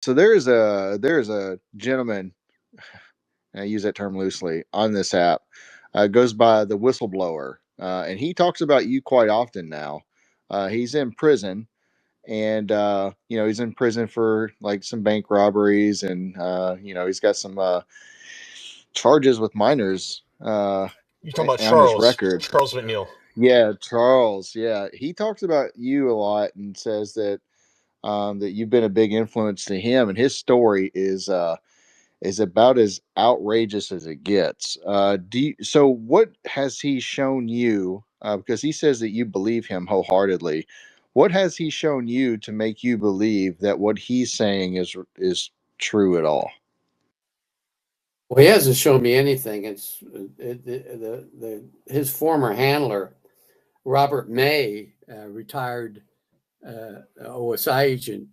So there is a gentleman, and I use that term loosely, on this app. Goes by the whistleblower, and he talks about you quite often now. He's in prison, and he's in prison for like some bank robberies, and he's got some charges with minors You talking about on his Charles record. Charles McNeal? Yeah, Charles. Yeah, he talks about you a lot and says that you've been a big influence to him, and his story is about as outrageous as it gets. So what has he shown you? Because he says that you believe him wholeheartedly. What has he shown you to make you believe that what he's saying is true at all? Well, he hasn't shown me anything. His former handler, Robert May, retired OSI agent.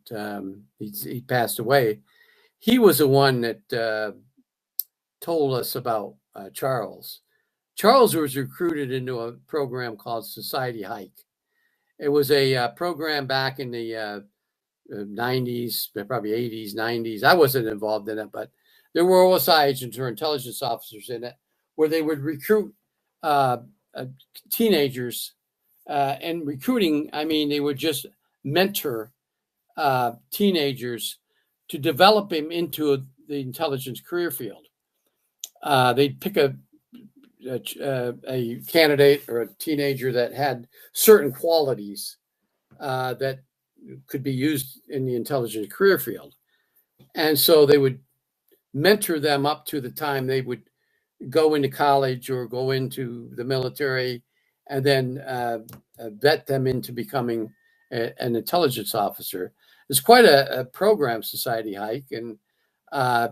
He passed away. He was the one that told us about Charles. Charles was recruited into a program called Society Hike. It was a program back in the 90s, probably 80s, 90s. I wasn't involved in it, but there were OSI agents or intelligence officers in it where they would recruit teenagers. And recruiting, I mean, they would just mentor teenagers to develop him into the intelligence career field. They'd pick a candidate or a teenager that had certain qualities that could be used in the intelligence career field. And so they would mentor them up to the time they would go into college or go into the military, and then vet them into becoming an intelligence officer. It's quite a program, Society Hike, and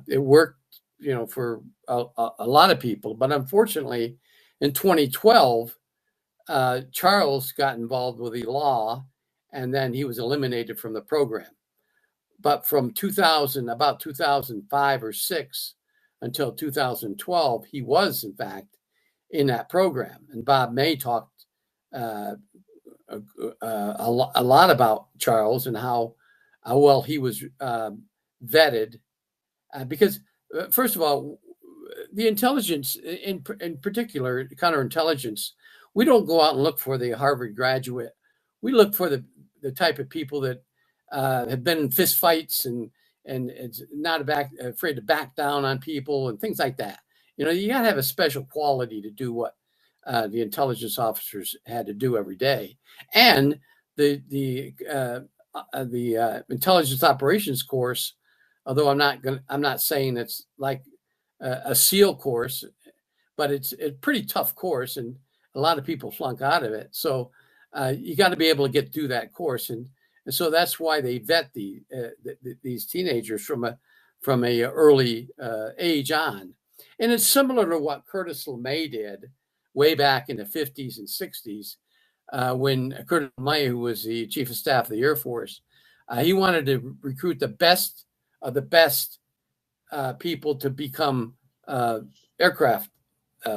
it worked, for a lot of people. But unfortunately, in 2012, Charles got involved with the law, and then he was eliminated from the program. But from about 2005 or 6 until 2012, he was, in fact, in that program. And Bob May talked a lot about Charles and how well he was vetted. Because, first of all, the intelligence, in particular, counterintelligence, we don't go out and look for the Harvard graduate. We look for the type of people that have been in fist fights and it's not afraid to back down on people and things like that. You got to have a special quality to do what the intelligence officers had to do every day. And the intelligence operations course, although I'm not saying it's like a SEAL course, but it's a pretty tough course, and a lot of people flunk out of it. So you got to be able to get through that course, and so that's why they vet these teenagers from a early age on. And it's similar to what Curtis LeMay did way back in the 50s and 60s when Curtis LeMay, who was the chief of staff of the Air Force, he wanted to recruit the best of the best people to become aircraft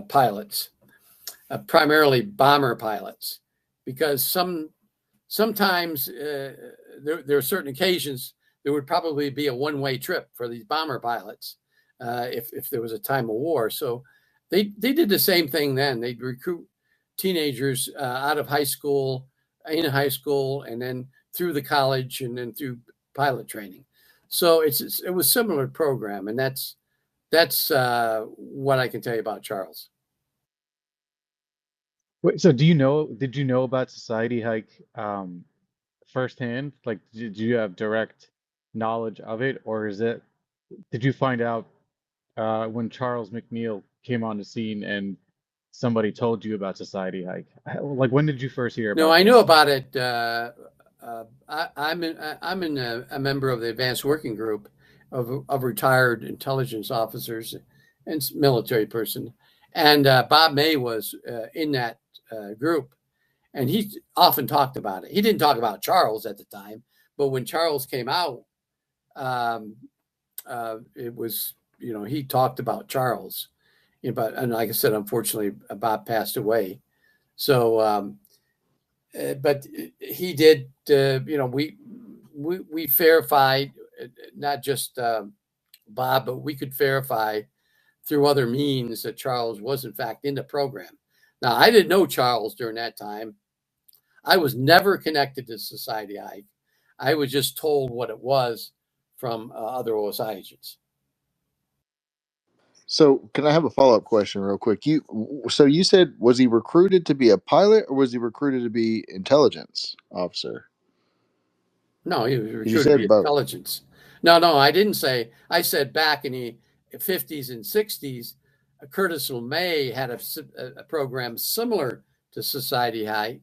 pilots, primarily bomber pilots, because sometimes there are certain occasions there would probably be a one-way trip for these bomber pilots if there was a time of war. So they did the same thing then. They'd recruit teenagers out of high school, in high school, and then through the college, and then through pilot training. So it was a similar program, and that's what I can tell you about Charles. Wait, so did you know about Society Hike firsthand? Like, did you have direct knowledge of it, or did you find out when Charles McNeal came on the scene and somebody told you about Society Hike? Like, when did you first hear about it? No, I knew about it. I'm a member of the Advanced Working Group of retired intelligence officers and military person, and Bob May was in that group, and he often talked about it. He didn't talk about Charles at the time, but when Charles came out, it was, he talked about Charles. And like I said, unfortunately, Bob passed away. So, but he did. We verified not just Bob, but we could verify through other means that Charles was in fact in the program. Now, I didn't know Charles during that time. I was never connected to Society Hike. I was just told what it was from other OSI agents. So, can I have a follow-up question real quick? So you said, was he recruited to be a pilot or was he recruited to be intelligence officer? No, he was You recruited to said be both. intelligence. No, I didn't say. I said back in the 50s and 60s, Curtis LeMay had a program similar to Society Hike,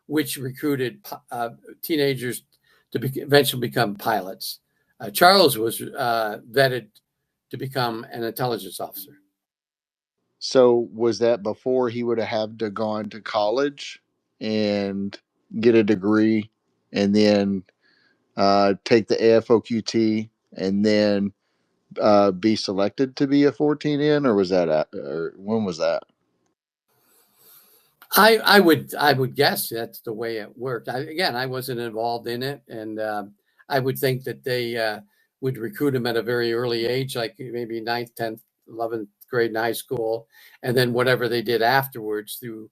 which recruited teenagers to eventually become pilots. Charles was vetted to become an intelligence officer. So was that before he would have had to gone to college and get a degree and then take the AFOQT and then be selected to be a 14N, or was that or when was that? I would guess that's the way it worked. I wasn't involved in it, and I would think that they would recruit him at a very early age, like maybe 9th, 10th, 11th grade in high school, and then whatever they did afterwards through,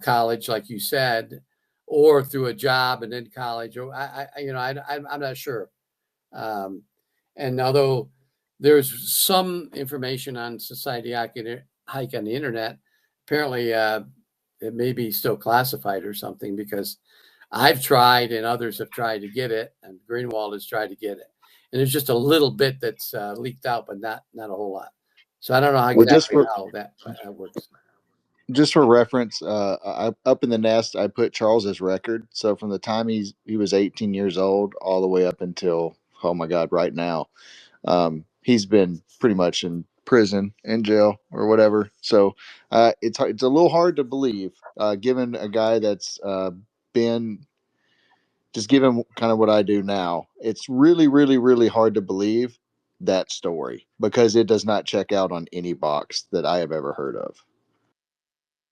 college, like you said, or through a job and then college. Or I'm not sure. And although there's some information on Society Hike on the internet, apparently it may be still classified or something, because I've tried and others have tried to get it, and Greenwald has tried to get it. And there's just a little bit that's leaked out, but not a whole lot. So I don't know exactly how that works. Just for reference, up in the nest, I put Charles's record. So from the time he was 18 years old all the way up until, oh my God, right now, he's been pretty much in prison, in jail, or whatever. So it's a little hard to believe, given a guy that's been, just given kind of what I do now. It's really, really, really hard to believe that story because it does not check out on any box that I have ever heard of.